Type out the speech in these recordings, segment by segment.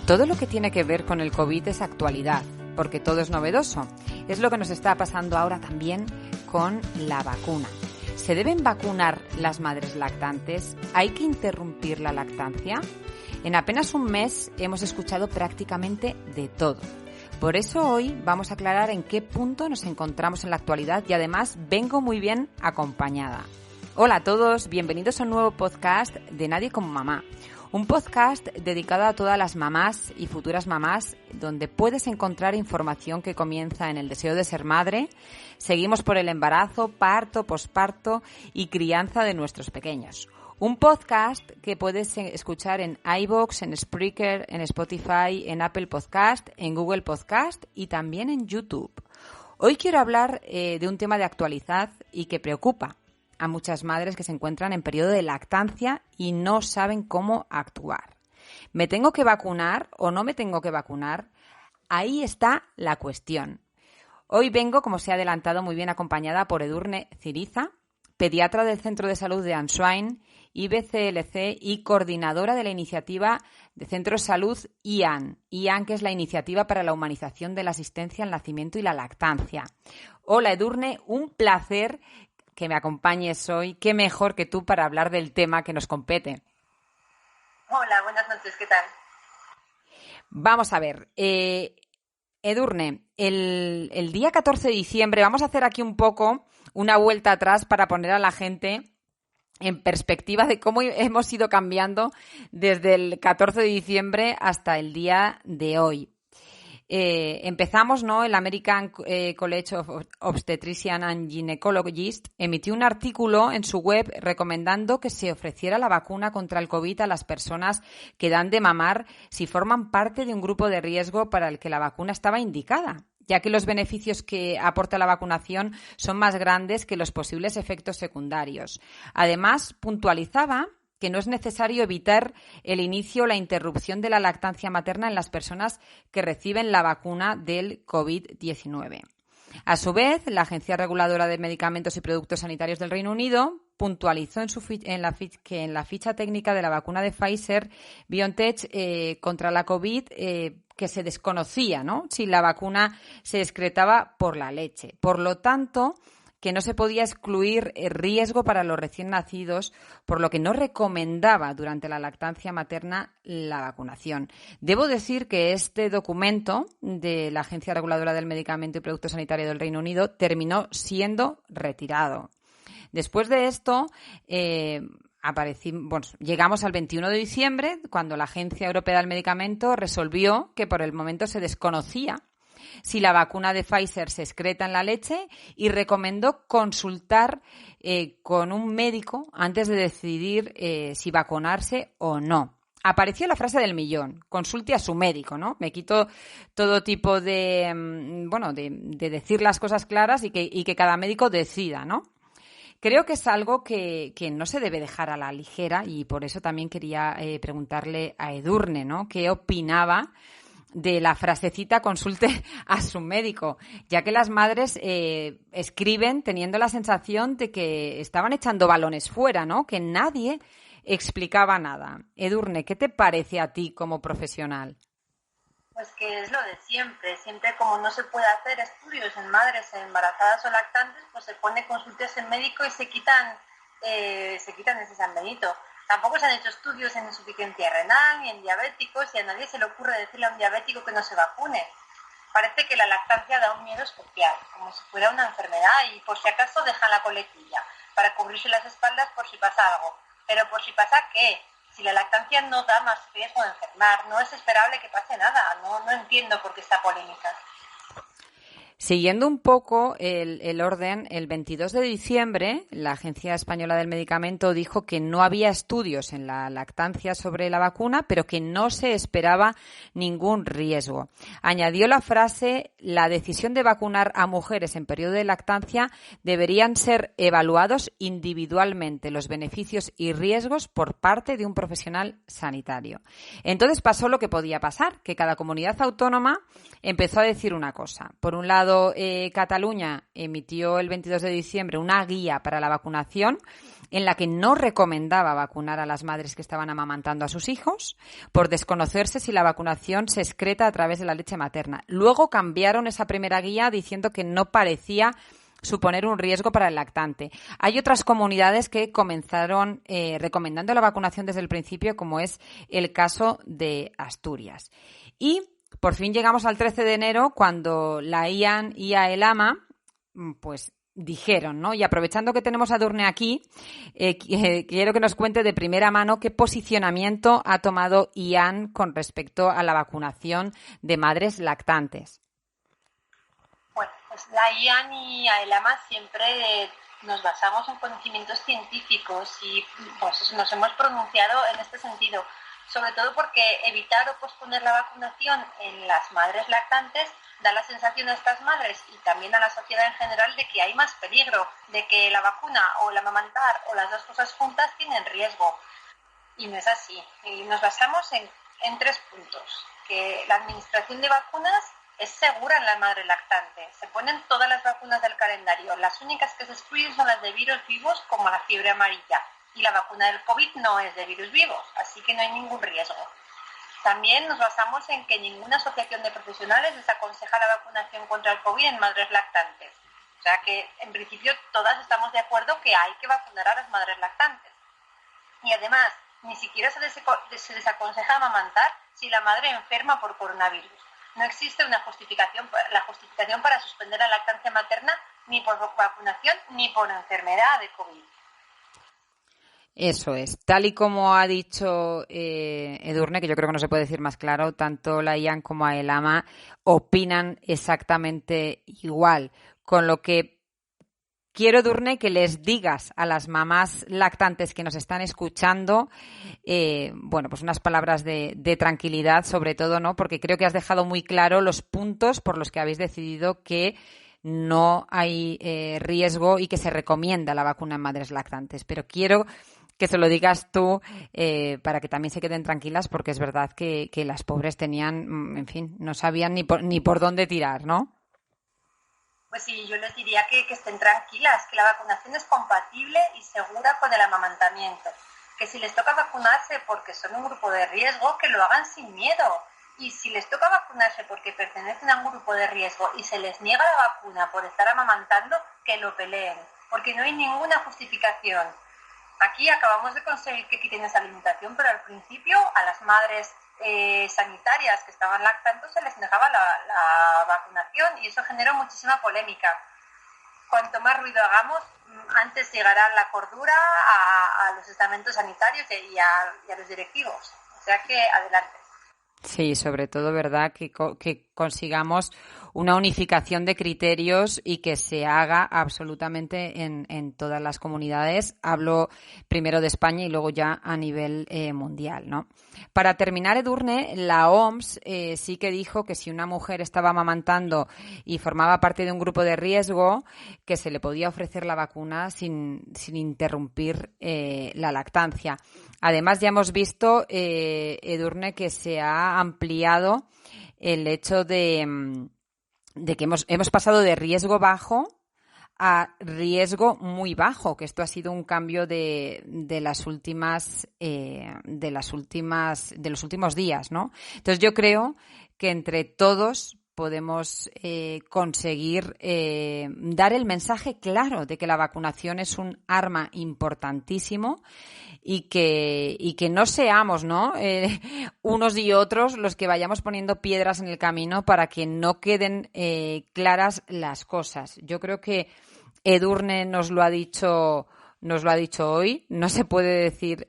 Todo lo que tiene que ver con el COVID es actualidad, porque todo es novedoso. Es lo que nos está pasando ahora también con la vacuna. ¿Se deben vacunar las madres lactantes? ¿Hay que interrumpir la lactancia? En apenas un mes hemos escuchado prácticamente de todo. Por eso hoy vamos a aclarar en qué punto nos encontramos en la actualidad y además vengo muy bien acompañada. Hola a todos, bienvenidos a un nuevo podcast de Nadie como Mamá. Un podcast dedicado a todas las mamás y futuras mamás, donde puedes encontrar información que comienza en el deseo de ser madre. Seguimos por el embarazo, parto, posparto y crianza de nuestros pequeños. Un podcast que puedes escuchar en iVoox, en Spreaker, en Spotify, en Apple Podcast, en Google Podcast y también en YouTube. Hoy quiero hablar de un tema de actualidad y que preocupa a muchas madres que se encuentran en periodo de lactancia y no saben cómo actuar. ¿Me tengo que vacunar o no me tengo que vacunar? Ahí está la cuestión. Hoy vengo, como se ha adelantado, muy bien acompañada por Edurne Ciriza, pediatra del Centro de Salud de Answine, IBCLC y coordinadora de la iniciativa de Centro de Salud IAN, que es la Iniciativa para la Humanización de la Asistencia al Nacimiento y la Lactancia. Hola Edurne, un placer que me acompañes hoy. Qué mejor que tú para hablar del tema que nos compete. Hola, buenas noches, ¿qué tal? Vamos a ver, Edurne, el día 14 de diciembre, vamos a hacer aquí un poco una vuelta atrás para poner a la gente en perspectiva de cómo hemos ido cambiando desde el 14 de diciembre hasta el día de hoy. Empezamos, ¿no? El American College of Obstetrician and Gynecologists emitió un artículo en su web recomendando que se ofreciera la vacuna contra el COVID a las personas que dan de mamar si forman parte de un grupo de riesgo para el que la vacuna estaba indicada, ya que los beneficios que aporta la vacunación son más grandes que los posibles efectos secundarios. Además, puntualizaba que no es necesario evitar el inicio o la interrupción de la lactancia materna en las personas que reciben la vacuna del COVID-19. A su vez, la Agencia Reguladora de Medicamentos y Productos Sanitarios del Reino Unido puntualizó que en la ficha técnica de la vacuna de Pfizer-BioNTech contra la COVID que se desconocía, ¿no?, si la vacuna se excretaba por la leche. Por lo tanto, que no se podía excluir el riesgo para los recién nacidos, por lo que no recomendaba durante la lactancia materna la vacunación. Debo decir que este documento de la Agencia Reguladora del Medicamento y Productos Sanitarios del Reino Unido terminó siendo retirado. Después de esto, llegamos al 21 de diciembre, cuando la Agencia Europea del Medicamento resolvió que por el momento se desconocía si la vacuna de Pfizer se excreta en la leche y recomendó consultar con un médico antes de decidir si vacunarse o no. Apareció la frase del millón: consulte a su médico, ¿no? Me quito todo tipo de decir las cosas claras y que cada médico decida, ¿no? Creo que es algo que no se debe dejar a la ligera y por eso también quería preguntarle a Edurne, ¿no?, qué opinaba de la frasecita consulte a su médico, ya que las madres escriben teniendo la sensación de que estaban echando balones fuera, ¿no?, que nadie explicaba nada. Edurne, ¿qué te parece a ti como profesional? Pues que es lo de siempre como no se puede hacer estudios en madres embarazadas o lactantes, pues se pone consultas en médico y se quitan ese San Benito. Tampoco se han hecho estudios en insuficiencia renal ni en diabéticos y a nadie se le ocurre decirle a un diabético que no se vacune. Parece que la lactancia da un miedo especial, como si fuera una enfermedad y por si acaso dejan la coletilla para cubrirse las espaldas por si pasa algo. Pero por si pasa, ¿qué? Si la lactancia no da más riesgo de enfermar, no es esperable que pase nada. No entiendo por qué esta polémica. Siguiendo un poco el orden, el 22 de diciembre la Agencia Española del Medicamento dijo que no había estudios en la lactancia sobre la vacuna, pero que no se esperaba ningún riesgo. Añadió la frase: la decisión de vacunar a mujeres en periodo de lactancia deberían ser evaluados individualmente los beneficios y riesgos por parte de un profesional sanitario. Entonces pasó lo que podía pasar, que cada comunidad autónoma empezó a decir una cosa. Por un lado, lado, Cataluña emitió el 22 de diciembre una guía para la vacunación en la que no recomendaba vacunar a las madres que estaban amamantando a sus hijos por desconocerse si la vacunación se excreta a través de la leche materna. Luego cambiaron esa primera guía diciendo que no parecía suponer un riesgo para el lactante. Hay otras comunidades que comenzaron recomendando la vacunación desde el principio, como es el caso de Asturias. Y por fin llegamos al 13 de enero, cuando la IAN y AELAMA pues dijeron, ¿no? Y aprovechando que tenemos a Edurne aquí, quiero que nos cuente de primera mano qué posicionamiento ha tomado IAN con respecto a la vacunación de madres lactantes. Bueno, pues la IAN y AELAMA siempre nos basamos en conocimientos científicos y pues nos hemos pronunciado en este sentido, sobre todo porque evitar o posponer la vacunación en las madres lactantes da la sensación a estas madres y también a la sociedad en general de que hay más peligro, de que la vacuna o el amamantar o las dos cosas juntas tienen riesgo. Y no es así. Y nos basamos en 3 puntos. Que la administración de vacunas es segura en la madre lactante. Se ponen todas las vacunas del calendario. Las únicas que se excluyen son las de virus vivos, como la fiebre amarilla. Y la vacuna del COVID no es de virus vivos, así que no hay ningún riesgo. También nos basamos en que ninguna asociación de profesionales desaconseja la vacunación contra el COVID en madres lactantes. O sea que, en principio, todas estamos de acuerdo que hay que vacunar a las madres lactantes. Y además, ni siquiera se desaconseja amamantar si la madre enferma por coronavirus. No existe la justificación para suspender la lactancia materna ni por vacunación ni por enfermedad de COVID. Eso es. Tal y como ha dicho Edurne, que yo creo que no se puede decir más claro, tanto la IAN como AELAMA opinan exactamente igual. Con lo que quiero, Edurne, que les digas a las mamás lactantes que nos están escuchando, pues unas palabras de tranquilidad, sobre todo, ¿no? Porque creo que has dejado muy claro los puntos por los que habéis decidido que no hay riesgo y que se recomienda la vacuna en madres lactantes. Pero quiero que se lo digas tú para que también se queden tranquilas, porque es verdad que las pobres tenían, en fin, no sabían ni por dónde tirar, ¿no? Pues sí, yo les diría que estén tranquilas, que la vacunación es compatible y segura con el amamantamiento. Que si les toca vacunarse porque son un grupo de riesgo, que lo hagan sin miedo. Y si les toca vacunarse porque pertenecen a un grupo de riesgo y se les niega la vacuna por estar amamantando, que lo peleen, porque no hay ninguna justificación. Aquí acabamos de conseguir que quiten esa limitación, pero al principio a las madres sanitarias que estaban lactando se les negaba la vacunación y eso generó muchísima polémica. Cuanto más ruido hagamos, antes llegará la cordura a los estamentos sanitarios y a los directivos. O sea que adelante. Sí, sobre todo, ¿verdad?, que consigamos una unificación de criterios y que se haga absolutamente en todas las comunidades. Hablo primero de España y luego ya a nivel mundial, ¿no? Para terminar, Edurne, la OMS sí que dijo que si una mujer estaba amamantando y formaba parte de un grupo de riesgo, que se le podía ofrecer la vacuna sin interrumpir la lactancia. Además, ya hemos visto, Edurne, que se ha ampliado el hecho de que hemos pasado de riesgo bajo a riesgo muy bajo, que esto ha sido un cambio de los últimos días, ¿no? Entonces yo creo que entre todos podemos conseguir dar el mensaje claro de que la vacunación es un arma importantísimo y que no seamos, ¿no?, unos y otros los que vayamos poniendo piedras en el camino para que no queden claras las cosas. Yo creo que Edurne nos lo ha dicho hoy, no se puede decir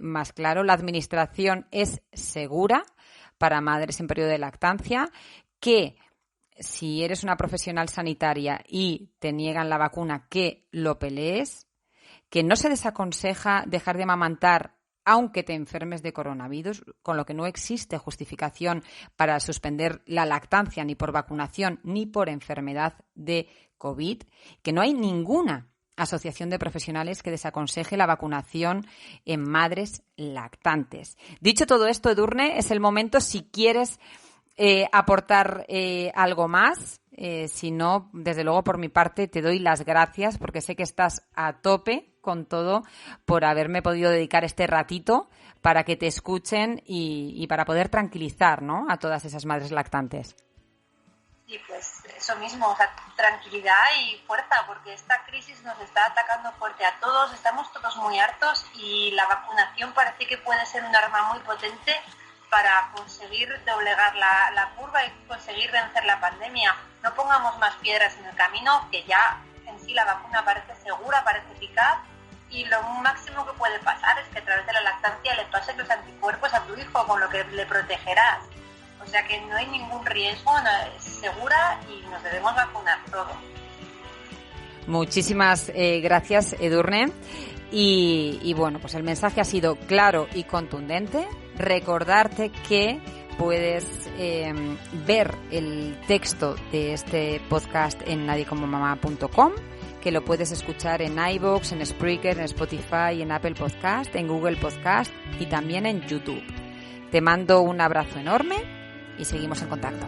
más claro. La administración es segura para madres en periodo de lactancia, que si eres una profesional sanitaria y te niegan la vacuna, que lo pelees, que no se desaconseja dejar de amamantar aunque te enfermes de coronavirus, con lo que no existe justificación para suspender la lactancia ni por vacunación ni por enfermedad de COVID, que no hay ninguna asociación de profesionales que desaconseje la vacunación en madres lactantes. Dicho todo esto, Edurne, es el momento, si quieres aportar algo más, Si no, desde luego por mi parte te doy las gracias porque sé que estás a tope con todo por haberme podido dedicar este ratito para que te escuchen y para poder tranquilizar, ¿no?, a todas esas madres lactantes. Sí, pues eso mismo, o sea, tranquilidad y fuerza, porque esta crisis nos está atacando fuerte a todos, estamos todos muy hartos y la vacunación parece que puede ser un arma muy potente para conseguir doblegar la curva y conseguir vencer la pandemia. No pongamos más piedras en el camino, que ya en sí la vacuna parece segura, parece eficaz, y lo máximo que puede pasar es que a través de la lactancia le pases los anticuerpos a tu hijo, con lo que le protegerás. O sea que no hay ningún riesgo, es segura y nos debemos vacunar todos. Muchísimas gracias, Edurne. Y bueno, pues el mensaje ha sido claro y contundente. Recordarte que puedes ver el texto de este podcast en nadiecomomamá.com, que lo puedes escuchar en iVoox, en Spreaker, en Spotify, en Apple Podcast, en Google Podcast y también en YouTube. Te mando un abrazo enorme y seguimos en contacto.